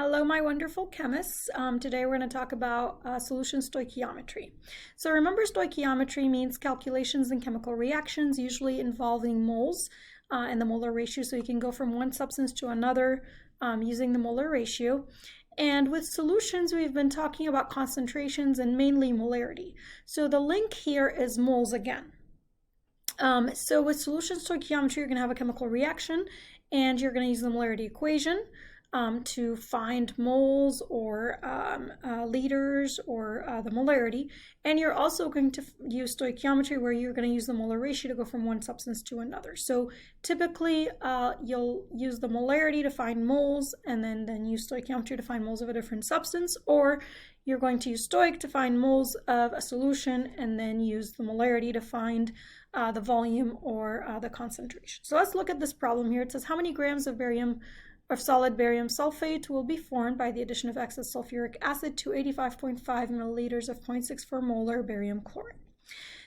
Hello, my wonderful chemists. Today we're going to talk about solution stoichiometry. So remember, stoichiometry means calculations in chemical reactions, usually involving moles and the molar ratio. So you can go from one substance to another using the molar ratio. And with solutions, we've been talking about concentrations and mainly molarity. So the link here is moles again. So with solution stoichiometry, you're going to have a chemical reaction and you're going to use the molarity equation to find moles or liters or the molarity. And you're also going to use stoichiometry where you're going to use the molar ratio to go from one substance to another. So typically you'll use the molarity to find moles and then use stoichiometry to find moles of a different substance, or you're going to use stoic to find moles of a solution and then use the molarity to find the volume or the concentration. So let's look at this problem here. It says how many grams of solid barium sulfate will be formed by the addition of excess sulfuric acid to 85.5 milliliters of 0.64 molar barium chloride.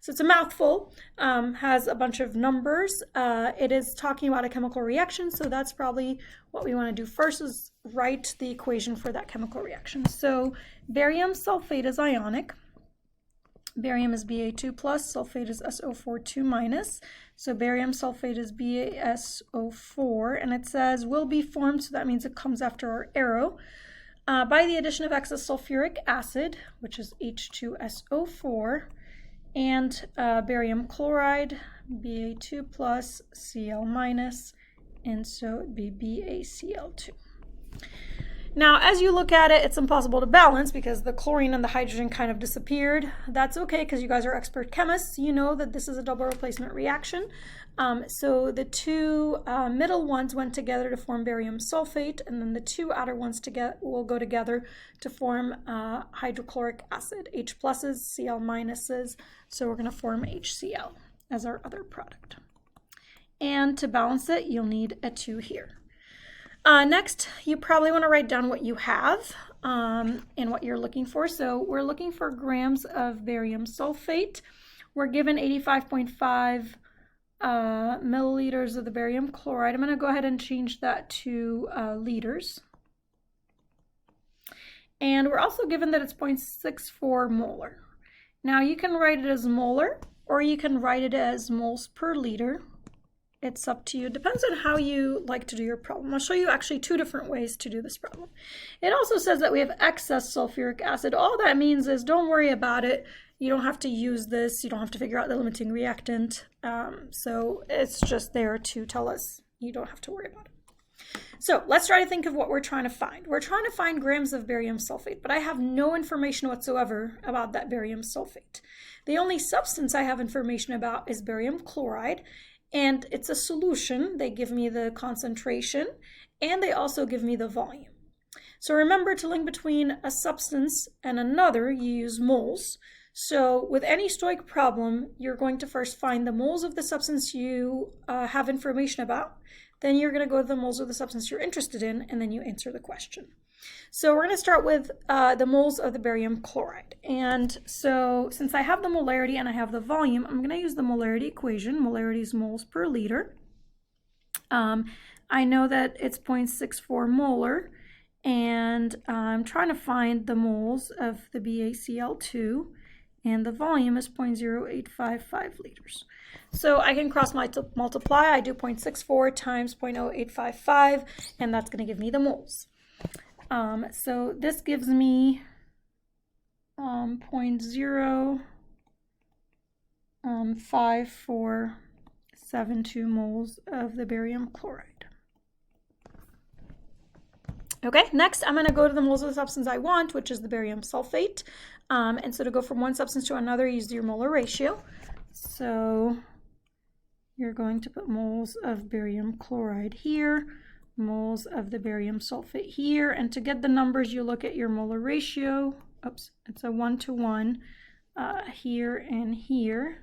So it's a mouthful, has a bunch of numbers. It is talking about a chemical reaction, so that's probably what we want to do first is write the equation for that chemical reaction. So barium sulfate is ionic. Barium is Ba2+, sulfate is SO4 2-. So barium sulfate is BaSO4, and it says will be formed, so that means it comes after our arrow, by the addition of excess sulfuric acid, which is H2SO4, and barium chloride, Ba2+, Cl-, and so it would be BaCl2. Now, as you look at it, it's impossible to balance because the chlorine and the hydrogen kind of disappeared. That's okay because you guys are expert chemists. You know that this is a double replacement reaction. So the two middle ones went together to form barium sulfate, and then the two outer ones will go together to form hydrochloric acid, H pluses, Cl minuses. So we're going to form HCl as our other product. And to balance it, you'll need a 2 here. Next, you probably want to write down what you have and what you're looking for. So we're looking for grams of barium sulfate. We're given 85.5 milliliters of the barium chloride. I'm going to go ahead and change that to liters. And we're also given that it's 0.64 molar. Now you can write it as molar or you can write it as moles per liter. It's up to you. It depends on how you like to do your problem. I'll show you actually 2 different ways to do this problem. It also says that we have excess sulfuric acid. All that means is don't worry about it. You don't have to use this. You don't have to figure out the limiting reactant. So it's just there to tell us you don't have to worry about it. So let's try to think of what we're trying to find. We're trying to find grams of barium sulfate, but I have no information whatsoever about that barium sulfate. The only substance I have information about is barium chloride. And it's a solution. They give me the concentration and they also give me the volume. So remember, to link between a substance and another, you use moles. So with any stoic problem, you're going to first find the moles of the substance you have information about. Then you're going to go to the moles of the substance you're interested in, and then you answer the question. So we're going to start with the moles of the barium chloride. And so since I have the molarity and I have the volume, I'm going to use the molarity equation. Molarity is moles per liter. I know that it's 0.64 molar, and I'm trying to find the moles of the BaCl2, and the volume is 0.0855 liters. So I can cross multiply. I do 0.64 times 0.0855, and that's going to give me the moles. So this gives me 0.5472 moles of the barium chloride. Okay, next I'm going to go to the moles of the substance I want, which is the barium sulfate. And so to go from one substance to another, use your molar ratio. So you're going to put moles of barium chloride here, moles of the barium sulfate here, and to get the numbers you look at your molar ratio. Oops, it's a 1-to-1 here and here,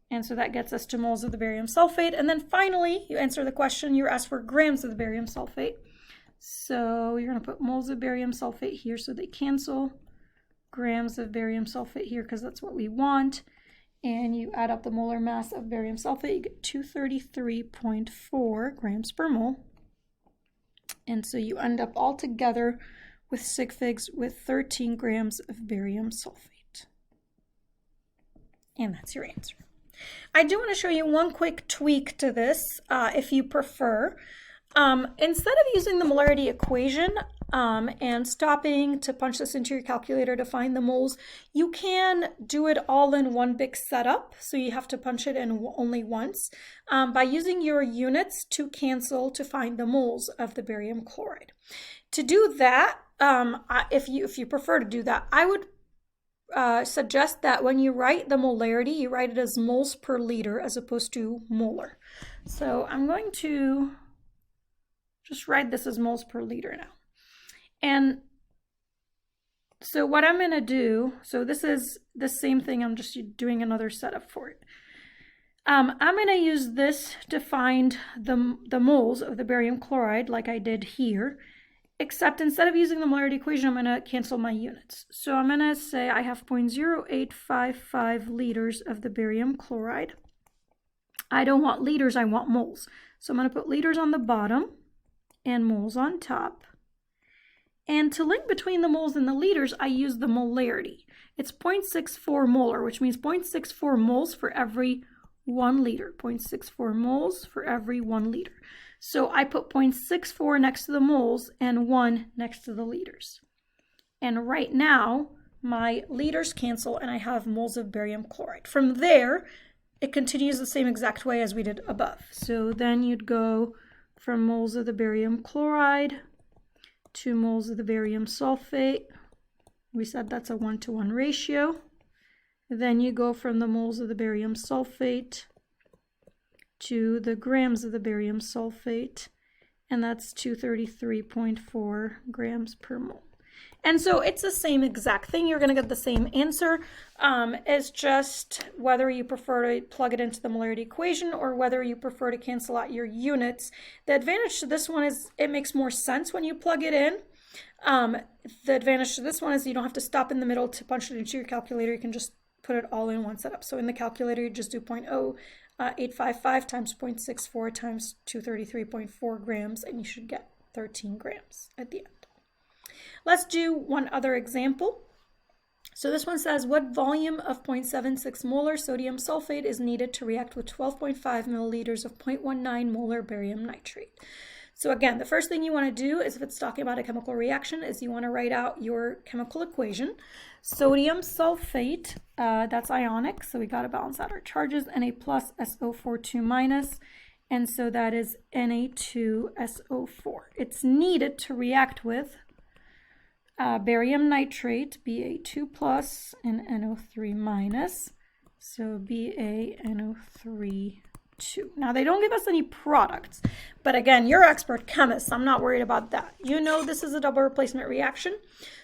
and so that gets us to moles of the barium sulfate. And then finally you answer the question. You're asked for grams of the barium sulfate, so you're going to put moles of barium sulfate here so they cancel, grams of barium sulfate here because that's what we want, and you add up the molar mass of barium sulfate, you get 233.4 grams per mole. And so you end up all together with sig figs with 13 grams of barium sulfate. And that's your answer. I do want to show you one quick tweak to this, if you prefer. Instead of using the molarity equation and stopping to punch this into your calculator to find the moles, you can do it all in one big setup. So you have to punch it in only once by using your units to cancel to find the moles of the barium chloride. To do that, if you prefer to do that, I would suggest that when you write the molarity, you write it as moles per liter as opposed to molar. So I'm going to just write this as moles per liter now. And so what I'm going to do, so this is the same thing, I'm just doing another setup for it. I'm going to use this to find the moles of the barium chloride like I did here, except instead of using the molarity equation, I'm going to cancel my units. So I'm going to say I have 0.0855 liters of the barium chloride. I don't want liters, I want moles. So I'm going to put liters on the bottom and moles on top. And to link between the moles and the liters, I use the molarity. It's 0.64 molar, which means 0.64 moles for every 1 liter. 0.64 moles for every 1 liter. So I put 0.64 next to the moles and 1 next to the liters. And right now, my liters cancel and I have moles of barium chloride. From there, it continues the same exact way as we did above. So then you'd go from moles of the barium chloride to moles of the barium sulfate. We said that's a 1-to-1 ratio. Then you go from the moles of the barium sulfate to the grams of the barium sulfate, and that's 233.4 grams per mole. And so it's the same exact thing. You're going to get the same answer. It's just whether you prefer to plug it into the molarity equation or whether you prefer to cancel out your units. The advantage to this one is it makes more sense when you plug it in. The advantage to this one is you don't have to stop in the middle to punch it into your calculator. You can just put it all in one setup. So in the calculator, you just do 0.0855 times 0.64 times 233.4 grams, and you should get 13 grams at the end. Let's do one other example. So this one says, what volume of 0.76 molar sodium sulfate is needed to react with 12.5 milliliters of 0.19 molar barium nitrate? So again, the first thing you want to do is, if it's talking about a chemical reaction, is you want to write out your chemical equation. Sodium sulfate, that's ionic, so we got to balance out our charges. Na plus SO4 2 minus, and so that is Na2SO4. It's needed to react with barium nitrate, Ba2 plus, and NO3 minus, so BaNO3 2. Now they don't give us any products, but again, you're expert chemists. I'm not worried about that. You know this is a double replacement reaction,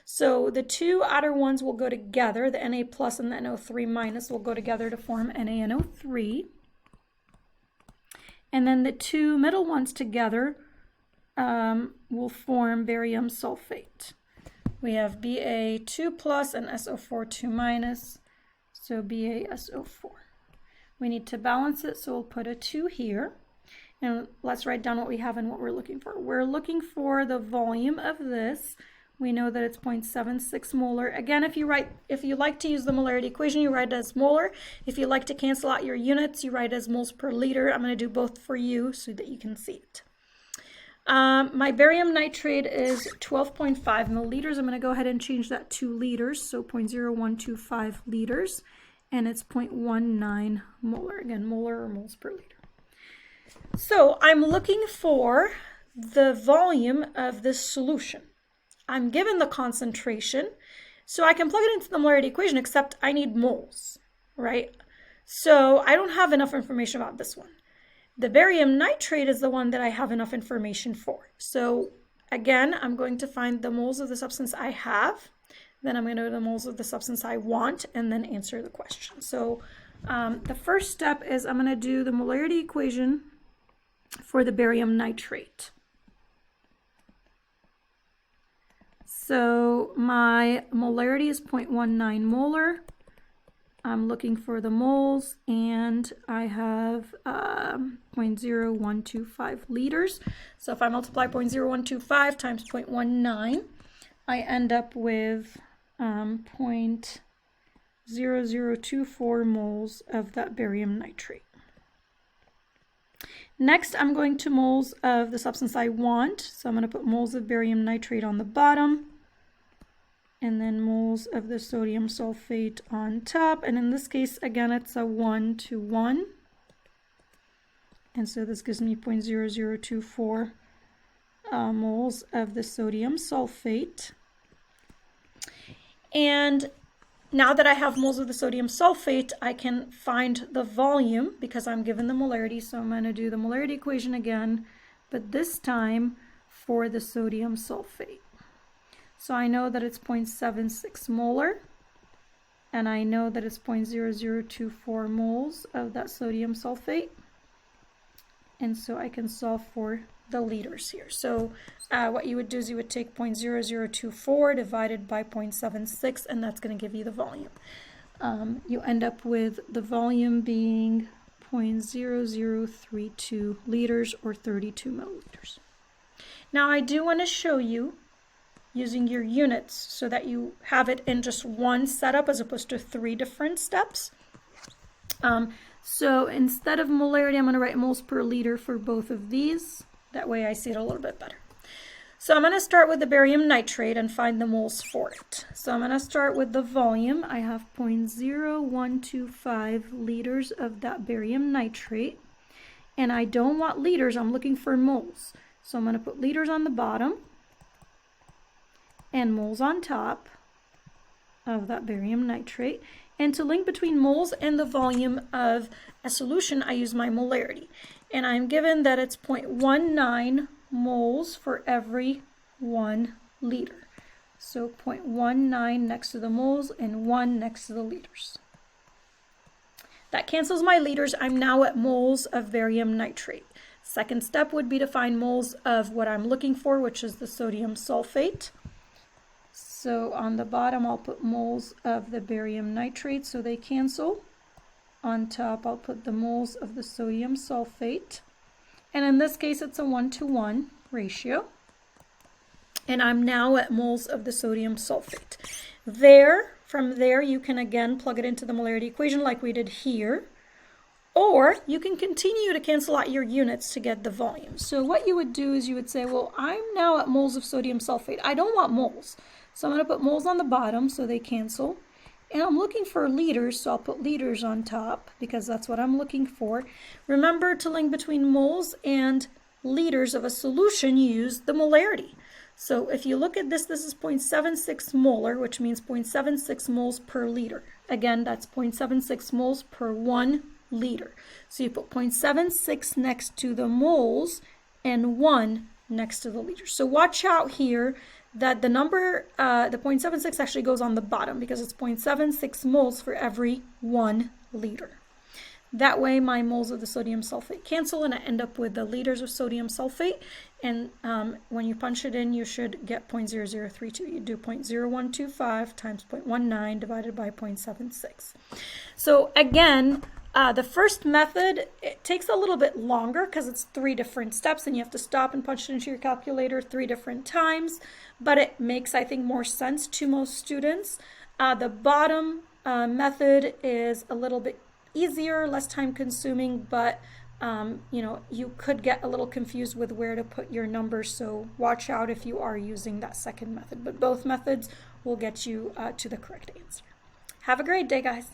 so the two outer ones will go together. The Na plus and the NO3 minus will go together to form NaNO3, and then the two middle ones together will form barium sulfate. We have Ba2 plus and SO4 2 minus, so BaSO4. We need to balance it, so we'll put a 2 here. And let's write down what we have and what we're looking for. We're looking for the volume of this. We know that it's 0.76 molar. Again, if you like to use the molarity equation, you write it as molar. If you like to cancel out your units, you write it as moles per liter. I'm going to do both for you so that you can see it. My barium nitrate is 12.5 milliliters. I'm going to go ahead and change that to liters, so 0.0125 liters. And it's 0.19 molar. Again, molar or moles per liter. So I'm looking for the volume of this solution. I'm given the concentration, so I can plug it into the molarity equation, except I need moles, right? So I don't have enough information about this one. The barium nitrate is the one that I have enough information for. So again, I'm going to find the moles of the substance I have. Then I'm going to go to the moles of the substance I want and then answer the question. So the first step is I'm going to do the molarity equation for the barium nitrate. So my molarity is 0.19 molar. I'm looking for the moles, and I have 0.0125 liters. So if I multiply 0.0125 times 0.19, I end up with 0.0024 moles of that barium nitrate. Next, I'm going to moles of the substance I want. So I'm going to put moles of barium nitrate on the bottom, and then moles of the sodium sulfate on top. And in this case, again, it's a 1-to-1. And so this gives me 0.0024 moles of the sodium sulfate. And now that I have moles of the sodium sulfate, I can find the volume because I'm given the molarity. So I'm going to do the molarity equation again, but this time for the sodium sulfate. So I know that it's 0.76 molar, and I know that it's 0.0024 moles of that sodium sulfate. And so I can solve for the liters here. So what you would do is you would take 0.0024 divided by 0.76, and that's going to give you the volume. You end up with the volume being 0.0032 liters, or 32 milliliters. Now I do want to show you using your units so that you have it in just one setup as opposed to 3 different steps. So instead of molarity, I'm going to write moles per liter for both of these. That way I see it a little bit better. So I'm going to start with the barium nitrate and find the moles for it. So I'm going to start with the volume. I have 0.0125 liters of that barium nitrate. And I don't want liters, I'm looking for moles. So I'm going to put liters on the bottom and moles on top of that barium nitrate. And to link between moles and the volume of a solution, I use my molarity. And I'm given that it's 0.19 moles for every 1 liter. So 0.19 next to the moles and 1 next to the liters. That cancels my liters. I'm now at moles of barium nitrate. Second step would be to find moles of what I'm looking for, which is the sodium sulfate. So on the bottom, I'll put moles of the barium nitrate so they cancel. On top, I'll put the moles of the sodium sulfate. And in this case, it's a 1-to-1 ratio. And I'm now at moles of the sodium sulfate. From there, you can again plug it into the molarity equation like we did here. Or you can continue to cancel out your units to get the volume. So what you would do is you would say, well, I'm now at moles of sodium sulfate. I don't want moles. So I'm going to put moles on the bottom so they cancel. And I'm looking for liters, so I'll put liters on top because that's what I'm looking for. Remember, to link between moles and liters of a solution, use the molarity. So if you look at this, this is 0.76 molar, which means 0.76 moles per liter. Again, that's 0.76 moles per 1 liter. So you put 0.76 next to the moles and 1 next to the liters. So watch out here that the number, the 0.76 actually goes on the bottom because it's 0.76 moles for every 1 liter. That way my moles of the sodium sulfate cancel and I end up with the liters of sodium sulfate. And when you punch it in, you should get 0.0032. You do 0.0125 times 0.19 divided by 0.76. So again, the first method, it takes a little bit longer because it's 3 different steps and you have to stop and punch it into your calculator 3 different times, but it makes, I think, more sense to most students. The bottom method is a little bit easier, less time consuming, but you could get a little confused with where to put your numbers, so watch out if you are using that second method. But both methods will get you to the correct answer. Have a great day, guys.